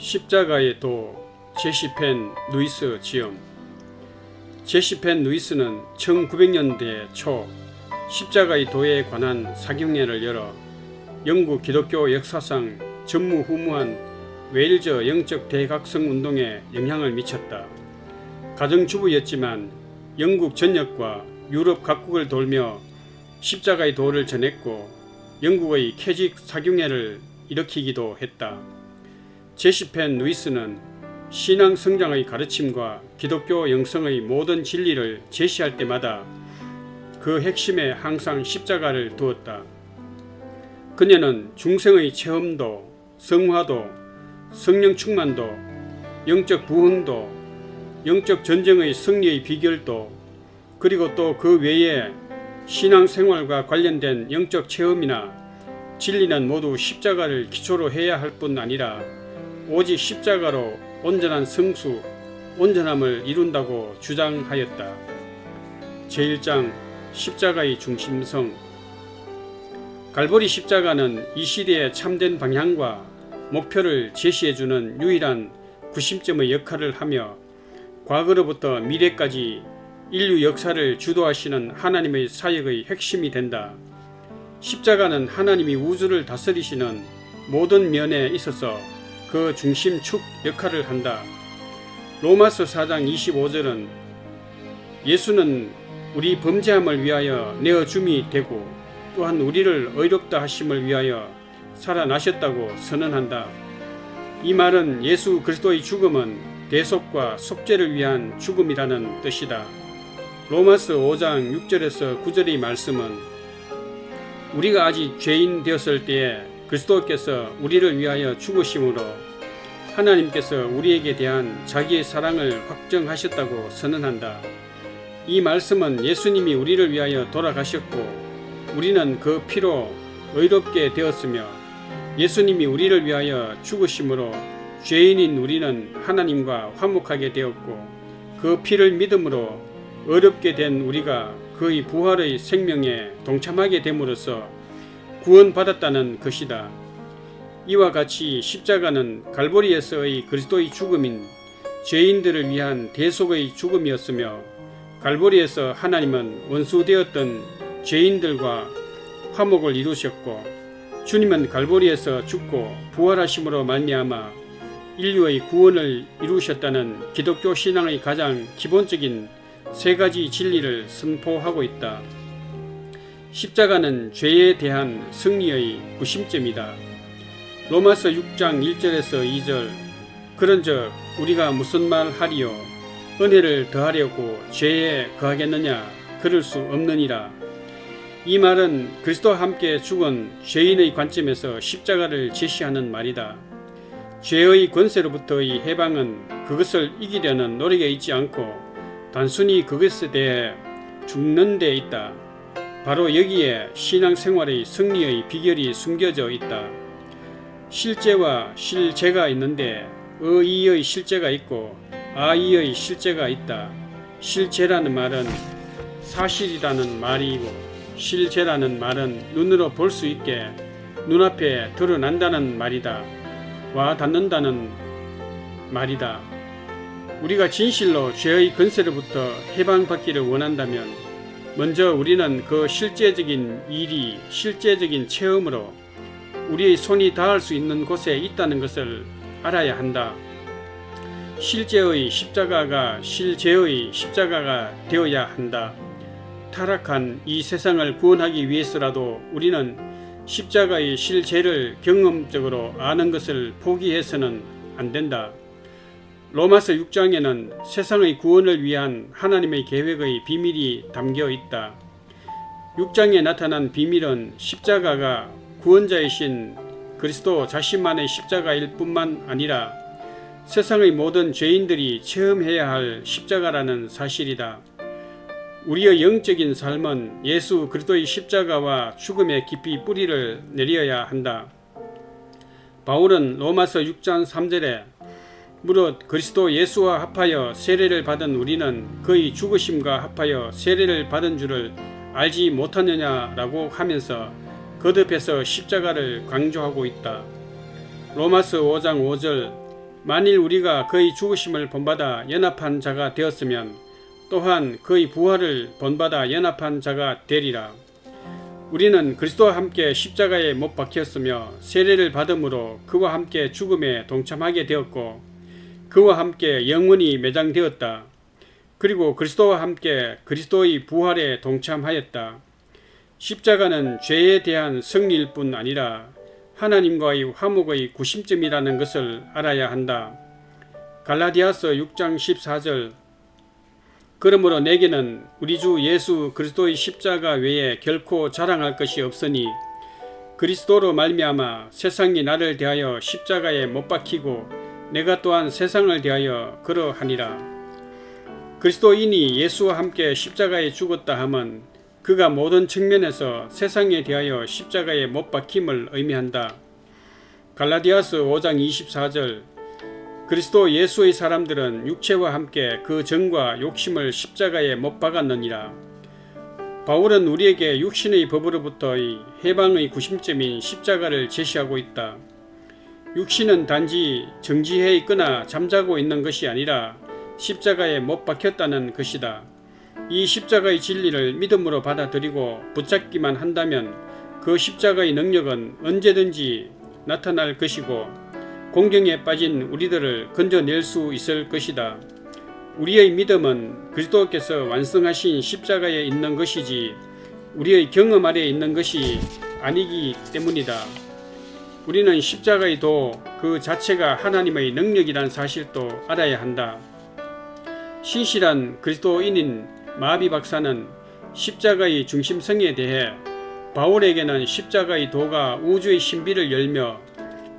십자가의 도 제시 펜 루이스 지음. 제시 펜 루이스는 1900년대 초 십자가의 도에 관한 사경회를 열어 영국 기독교 역사상 전무후무한 웨일즈 영적 대각성 운동에 영향을 미쳤다. 가정주부였지만 영국 전역과 유럽 각국을 돌며 십자가의 도를 전했고 영국의 캐직 사경회를 일으키기도 했다. 제시 펜 루이스는 신앙 성장의 가르침과 기독교 영성의 모든 진리를 제시할 때마다 그 핵심에 항상 십자가를 두었다. 그녀는 중생의 체험도, 성화도, 성령 충만도, 영적 부흥도, 영적 전쟁의 승리의 비결도, 그리고 또 그 외에 신앙생활과 관련된 영적 체험이나 진리는 모두 십자가를 기초로 해야 할 뿐 아니라 오직 십자가로 온전한 성수, 온전함을 이룬다고 주장하였다. 제1장 십자가의 중심성. 갈보리 십자가는 이 시대의 참된 방향과 목표를 제시해주는 유일한 구심점의 역할을 하며 과거로부터 미래까지 인류 역사를 주도하시는 하나님의 사역의 핵심이 된다. 십자가는 하나님이 우주를 다스리시는 모든 면에 있어서 그 중심축 역할을 한다. 로마서 4장 25절은 예수는 우리 범죄함을 위하여 내어줌이 되고 또한 우리를 의롭다 하심을 위하여 살아나셨다고 선언한다. 이 말은 예수 그리스도의 죽음은 대속과 속죄를 위한 죽음이라는 뜻이다. 로마서 5장 6절에서 9절의 말씀은 우리가 아직 죄인 되었을 때에 그리스도께서 우리를 위하여 죽으심으로 하나님께서 우리에게 대한 자기의 사랑을 확정하셨다고 선언한다. 이 말씀은 예수님이 우리를 위하여 돌아가셨고 우리는 그 피로 의롭게 되었으며 예수님이 우리를 위하여 죽으심으로 죄인인 우리는 하나님과 화목하게 되었고 그 피를 믿음으로 의롭게 된 우리가 그의 부활의 생명에 동참하게 됨으로써 구원받았다는 것이다. 이와 같이 십자가는 갈보리에서의 그리스도의 죽음인 죄인들을 위한 대속의 죽음이었으며 갈보리에서 하나님은 원수되었던 죄인들과 화목을 이루셨고 주님은 갈보리에서 죽고 부활하심으로 말미암아 인류의 구원을 이루셨다는 기독교 신앙의 가장 기본적인 세 가지 진리를 선포하고 있다. 십자가는 죄에 대한 승리의 구심점이다. 로마서 6장 1절에서 2절 그런즉 우리가 무슨 말 하리요 은혜를 더하려고 죄에 거하겠느냐 그럴 수 없느니라. 이 말은 그리스도와 함께 죽은 죄인의 관점에서 십자가를 제시하는 말이다. 죄의 권세로부터의 해방은 그것을 이기려는 노력에 있지 않고 단순히 그것에 대해 죽는 데 있다. 바로 여기에 신앙생활의 승리의 비결이 숨겨져 있다. 실제와 실제가 있는데 의의 실제가 있고 아의의 실제가 있다. 실제라는 말은 사실이라는 말이고 실제라는 말은 눈으로 볼 수 있게 눈앞에 드러난다는 말이다. 와 닿는다는 말이다. 우리가 진실로 죄의 권세로부터 해방받기를 원한다면 먼저 우리는 그 실제적인 일이 실제적인 체험으로 우리의 손이 닿을 수 있는 곳에 있다는 것을 알아야 한다. 실제의 십자가가 실제의 십자가가 되어야 한다. 타락한 이 세상을 구원하기 위해서라도 우리는 십자가의 실제를 경험적으로 아는 것을 포기해서는 안 된다. 로마서 6장에는 세상의 구원을 위한 하나님의 계획의 비밀이 담겨 있다. 6장에 나타난 비밀은 십자가가 구원자이신 그리스도 자신만의 십자가일 뿐만 아니라 세상의 모든 죄인들이 체험해야 할 십자가라는 사실이다. 우리의 영적인 삶은 예수 그리스도의 십자가와 죽음에 깊이 뿌리를 내려야 한다. 바울은 로마서 6장 3절에 무릇 그리스도 예수와 합하여 세례를 받은 우리는 그의 죽으심과 합하여 세례를 받은 줄을 알지 못하느냐라고 하면서 거듭해서 십자가를 강조하고 있다. 로마서 5장 5절 만일 우리가 그의 죽으심을 본받아 연합한 자가 되었으면 또한 그의 부활을 본받아 연합한 자가 되리라. 우리는 그리스도와 함께 십자가에 못 박혔으며 세례를 받음으로 그와 함께 죽음에 동참하게 되었고 그와 함께 영원히 매장되었다. 그리고 그리스도와 함께 그리스도의 부활에 동참하였다. 십자가는 죄에 대한 승리일 뿐 아니라 하나님과의 화목의 구심점이라는 것을 알아야 한다. 갈라디아서 6장 14절 그러므로 내게는 우리 주 예수 그리스도의 십자가 외에 결코 자랑할 것이 없으니 그리스도로 말미암아 세상이 나를 대하여 십자가에 못 박히고 내가 또한 세상을 대하여 그러하니라. 그리스도인이 예수와 함께 십자가에 죽었다 함은 그가 모든 측면에서 세상에 대하여 십자가에 못 박힘을 의미한다. 갈라디아서 5장 24절 그리스도 예수의 사람들은 육체와 함께 그 정과 욕심을 십자가에 못 박았느니라. 바울은 우리에게 육신의 법으로부터의 해방의 구심점인 십자가를 제시하고 있다. 육신은 단지 정지해 있거나 잠자고 있는 것이 아니라 십자가에 못 박혔다는 것이다. 이 십자가의 진리를 믿음으로 받아들이고 붙잡기만 한다면 그 십자가의 능력은 언제든지 나타날 것이고 공경에 빠진 우리들을 건져낼 수 있을 것이다. 우리의 믿음은 그리스도께서 완성하신 십자가에 있는 것이지 우리의 경험 아래에 있는 것이 아니기 때문이다. 우리는 십자가의 도 그 자체가 하나님의 능력이란 사실도 알아야 한다. 신실한 그리스도인인 마비 박사는 십자가의 중심성에 대해 바울에게는 십자가의 도가 우주의 신비를 열며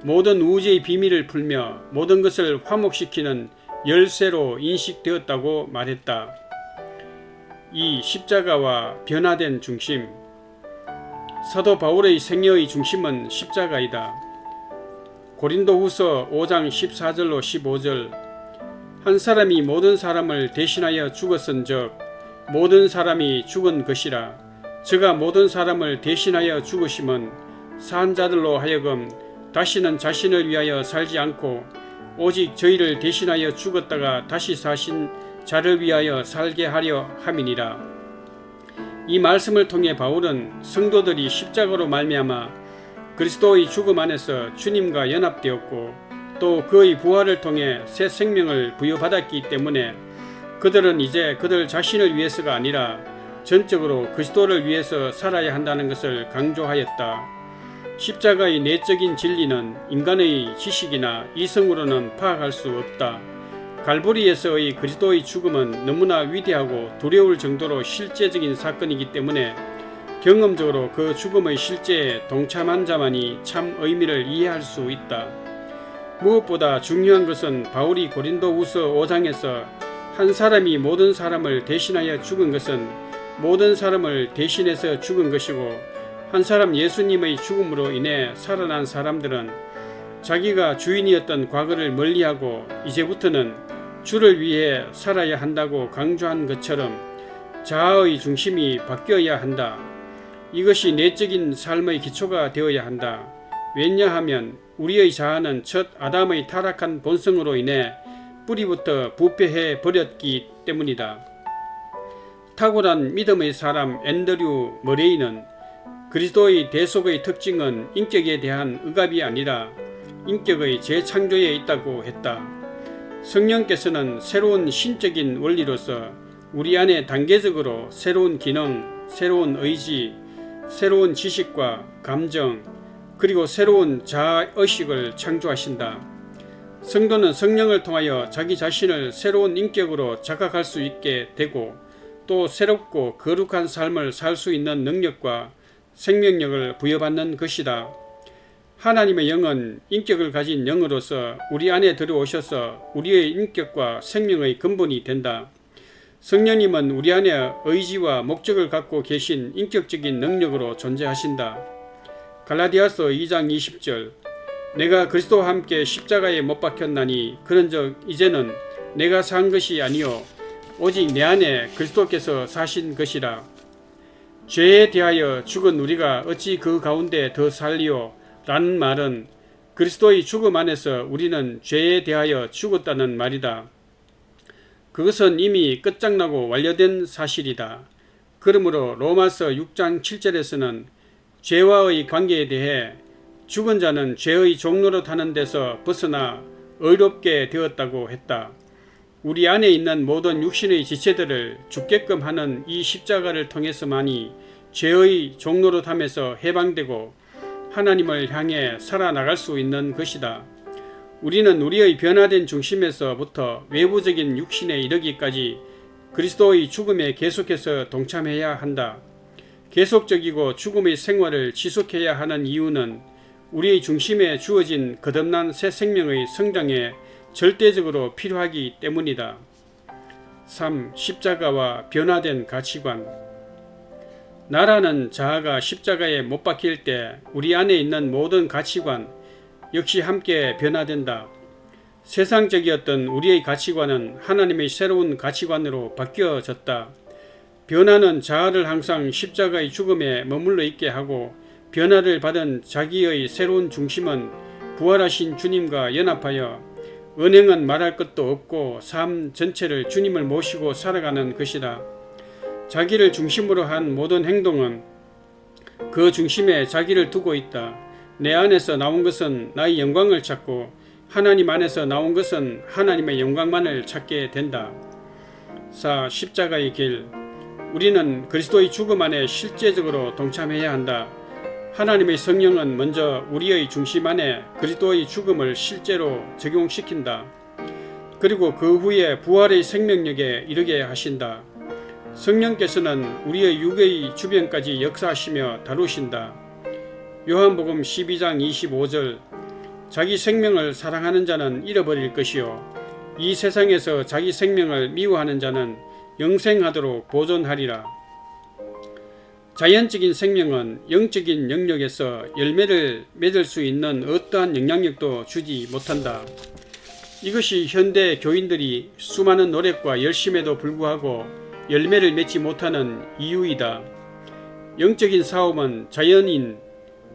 모든 우주의 비밀을 풀며 모든 것을 화목시키는 열쇠로 인식되었다고 말했다. 이 십자가와 변화된 중심 사도 바울의 생애의 중심은 십자가이다. 고린도후서 5장 14절로 15절 한 사람이 모든 사람을 대신하여 죽었은즉 모든 사람이 죽은 것이라. 저가 모든 사람을 대신하여 죽으심은 산 자들로 하여금 다시는 자신을 위하여 살지 않고 오직 저희를 대신하여 죽었다가 다시 사신 자를 위하여 살게 하려 함이니라. 이 말씀을 통해 바울은 성도들이 십자가로 말미암아 그리스도의 죽음 안에서 주님과 연합되었고 또 그의 부활을 통해 새 생명을 부여받았기 때문에 그들은 이제 그들 자신을 위해서가 아니라 전적으로 그리스도를 위해서 살아야 한다는 것을 강조하였다. 십자가의 내적인 진리는 인간의 지식이나 이성으로는 파악할 수 없다. 갈보리에서의 그리스도의 죽음은 너무나 위대하고 두려울 정도로 실제적인 사건이기 때문에 경험적으로 그 죽음의 실제에 동참한 자만이 참 의미를 이해할 수 있다. 무엇보다 중요한 것은 바울이 고린도후서 5장에서 한 사람이 모든 사람을 대신하여 죽은 것은 모든 사람을 대신해서 죽은 것이고 한 사람 예수님의 죽음으로 인해 살아난 사람들은 자기가 주인이었던 과거를 멀리하고 이제부터는 주를 위해 살아야 한다고 강조한 것처럼 자아의 중심이 바뀌어야 한다. 이것이 내적인 삶의 기초가 되어야 한다. 왜냐하면 우리의 자아는 첫 아담의 타락한 본성으로 인해 뿌리부터 부패해 버렸기 때문이다. 탁월한 믿음의 사람 앤드류 머레이는 그리스도의 대속의 특징은 인격에 대한 억압이 아니라 인격의 재창조에 있다고 했다. 성령께서는 새로운 신적인 원리로서 우리 안에 단계적으로 새로운 기능, 새로운 의지, 새로운 지식과 감정, 그리고 새로운 자아의식을 창조하신다. 성도는 성령을 통하여 자기 자신을 새로운 인격으로 자각할 수 있게 되고 또 새롭고 거룩한 삶을 살 수 있는 능력과 생명력을 부여받는 것이다. 하나님의 영은 인격을 가진 영으로서 우리 안에 들어오셔서 우리의 인격과 생명의 근본이 된다. 성령님은 우리 안에 의지와 목적을 갖고 계신 인격적인 능력으로 존재하신다. 갈라디아서 2장 20절 내가 그리스도와 함께 십자가에 못 박혔나니 그런즉 이제는 내가 산 것이 아니요 오직 내 안에 그리스도께서 사신 것이라. 죄에 대하여 죽은 우리가 어찌 그 가운데 더 살리요? 라는 말은 그리스도의 죽음 안에서 우리는 죄에 대하여 죽었다는 말이다. 그것은 이미 끝장나고 완료된 사실이다. 그러므로 로마서 6장 7절에서는 죄와의 관계에 대해 죽은 자는 죄의 종로로 타는 데서 벗어나 의롭게 되었다고 했다. 우리 안에 있는 모든 육신의 지체들을 죽게끔 하는 이 십자가를 통해서만이 죄의 종로로 탐에서 해방되고 하나님을 향해 살아나갈 수 있는 것이다. 우리는 우리의 변화된 중심에서부터 외부적인 육신에 이르기까지 그리스도의 죽음에 계속해서 동참해야 한다. 계속적이고 죽음의 생활을 지속해야 하는 이유는 우리의 중심에 주어진 거듭난 새 생명의 성장에 절대적으로 필요하기 때문이다. 3. 십자가와 변화된 가치관. 나라는 자아가 십자가에 못 박힐 때 우리 안에 있는 모든 가치관 역시 함께 변화된다. 세상적이었던 우리의 가치관은 하나님의 새로운 가치관으로 바뀌어졌다. 변화는 자아를 항상 십자가의 죽음에 머물러 있게 하고 변화를 받은 자기의 새로운 중심은 부활하신 주님과 연합하여 은행은 말할 것도 없고 삶 전체를 주님을 모시고 살아가는 것이다. 자기를 중심으로 한 모든 행동은 그 중심에 자기를 두고 있다. 내 안에서 나온 것은 나의 영광을 찾고 하나님 안에서 나온 것은 하나님의 영광만을 찾게 된다. 4. 십자가의 길. 우리는 그리스도의 죽음 안에 실제적으로 동참해야 한다. 하나님의 성령은 먼저 우리의 중심 안에 그리스도의 죽음을 실제로 적용시킨다. 그리고 그 후에 부활의 생명력에 이르게 하신다. 성령께서는 우리의 육의 주변까지 역사하시며 다루신다. 요한복음 12장 25절. 자기 생명을 사랑하는 자는 잃어버릴 것이요 이 세상에서 자기 생명을 미워하는 자는 영생하도록 보존하리라. 자연적인 생명은 영적인 영역에서 열매를 맺을 수 있는 어떠한 영향력도 주지 못한다. 이것이 현대 교인들이 수많은 노력과 열심에도 불구하고 열매를 맺지 못하는 이유이다. 영적인 싸움은 자연인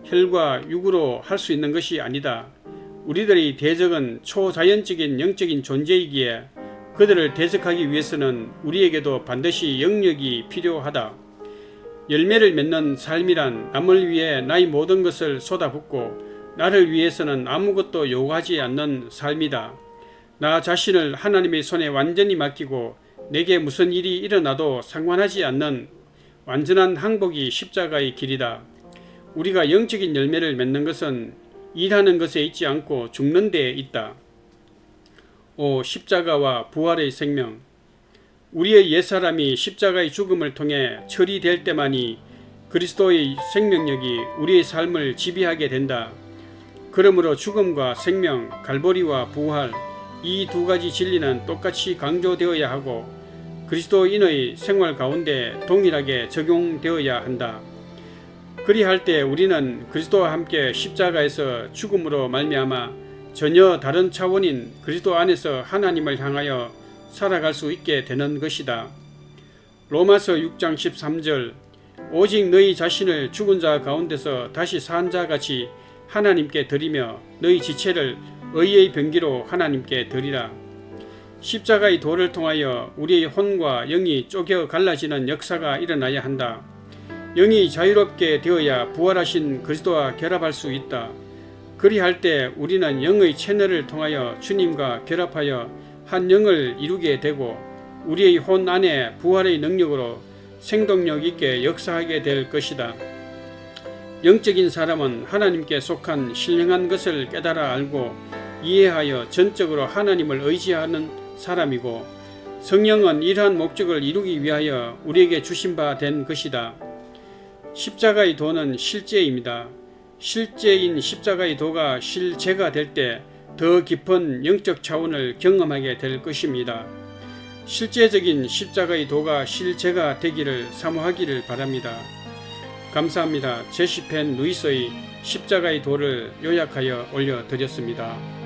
혈과 육으로 할 수 있는 것이 아니다. 우리들의 대적은 초자연적인 영적인 존재이기에 그들을 대적하기 위해서는 우리에게도 반드시 영역이 필요하다. 열매를 맺는 삶이란 남을 위해 나의 모든 것을 쏟아붓고 나를 위해서는 아무것도 요구하지 않는 삶이다. 나 자신을 하나님의 손에 완전히 맡기고 내게 무슨 일이 일어나도 상관하지 않는 완전한 항복이 십자가의 길이다. 우리가 영적인 열매를 맺는 것은 일하는 것에 있지 않고 죽는 데에 있다. 5. 십자가와 부활의 생명. 우리의 옛사람이 십자가의 죽음을 통해 처리될 때만이 그리스도의 생명력이 우리의 삶을 지배하게 된다. 그러므로 죽음과 생명, 갈보리와 부활 이 두 가지 진리는 똑같이 강조되어야 하고 그리스도인의 생활 가운데 동일하게 적용되어야 한다. 그리할 때 우리는 그리스도와 함께 십자가에서 죽음으로 말미암아 전혀 다른 차원인 그리스도 안에서 하나님을 향하여 살아갈 수 있게 되는 것이다. 로마서 6장 13절. 오직 너희 자신을 죽은 자 가운데서 다시 산 자 같이 하나님께 드리며 너희 지체를 의의 병기로 하나님께 드리라. 십자가의 도를 통하여 우리의 혼과 영이 쪼개 갈라지는 역사가 일어나야 한다. 영이 자유롭게 되어야 부활하신 그리스도와 결합할 수 있다. 그리할 때 우리는 영의 채널을 통하여 주님과 결합하여 한 영을 이루게 되고 우리의 혼 안에 부활의 능력으로 생동력 있게 역사하게 될 것이다. 영적인 사람은 하나님께 속한 신령한 것을 깨달아 알고 이해하여 전적으로 하나님을 의지하는 사람이고 성령은 이러한 목적을 이루기 위하여 우리에게 주신 바 된 것이다. 십자가의 도는 실제입니다. 실제인 십자가의 도가 실제가 될 때 더 깊은 영적 차원을 경험하게 될 것입니다. 실제적인 십자가의 도가 실제가 되기를 사모하기를 바랍니다. 감사합니다. 제시펜 루이스의 십자가의 도를 요약하여 올려드렸습니다.